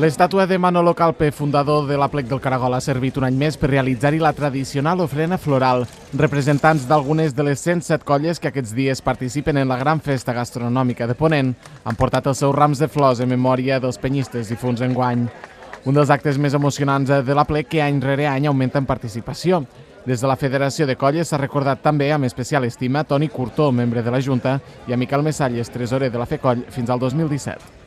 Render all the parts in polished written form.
L'estàtua de Manolo Calpe, fundador de l'Aplec del Caragol, ha servit un any més per realitzar-hi la tradicional ofrena floral. Representants d'algunes de les 107 colles que aquests dies participen en la gran festa gastronòmica de Ponent han portat els seus rams de flors en memòria dels penyistes difunts enguany. Un dels actes més emocionants de l'Aplec que any rere any augmenta en participació. Des de la Federació de Colles s'ha recordat també amb especial estima Toni Curtó, membre de la Junta, i a Miquel Messalles, tresorer de la FEColl fins al 2017.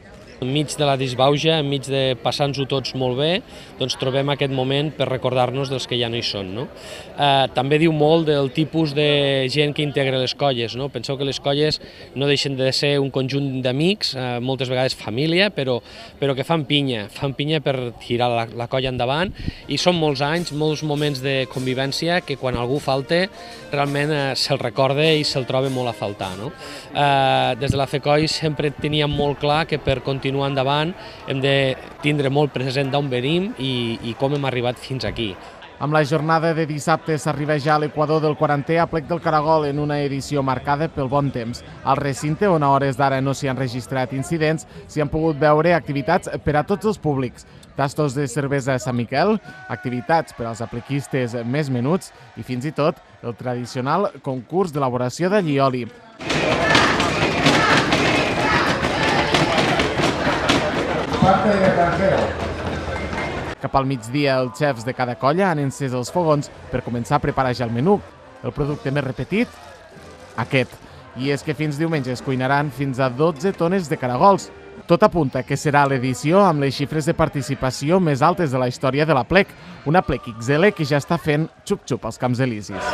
Enmig de la disbauxa, enmig de passar-nos-ho tots molt bé, doncs trobem aquest moment per recordar-nos dels que ja no hi són. També diu molt del tipus de gent que integra les colles. Penseu que les colles no deixen de ser un conjunt d'amics, moltes vegades família, però que fan pinya per tirar la colla endavant, i són molts anys, molts moments de convivència que quan algú falta realment se'l recorda i se'l troba molt a faltar. Des de la FEColl sempre teníem molt clar que per continuar endavant hem de tindre molt present d'on venim i com hem arribat fins aquí. Amb la jornada de dissabte s'arriba ja a l'equador del 40è Aplec del Caragol en una edició marcada pel bon temps. Al recinte, on a hores d'ara no s'hi han registrat incidents, s'hi han pogut veure activitats per a tots els públics. Tastos de cervesa a Sant Miquel, activitats per als aplequistes més menuts i fins i tot el tradicional concurs d'elaboració d'allioli. Cap al migdia, els xefs de cada colla han encès els fogons per començar a preparar ja el menú. El producte més repetit? Aquest. I és que fins diumenge es cuinaran fins a 12 tones de caragols. Tot apunta que serà l'edició amb les xifres de participació més altes de la història de l'Aplec, un Aplec XL que ja està fent xup-xup als Camps Elisis.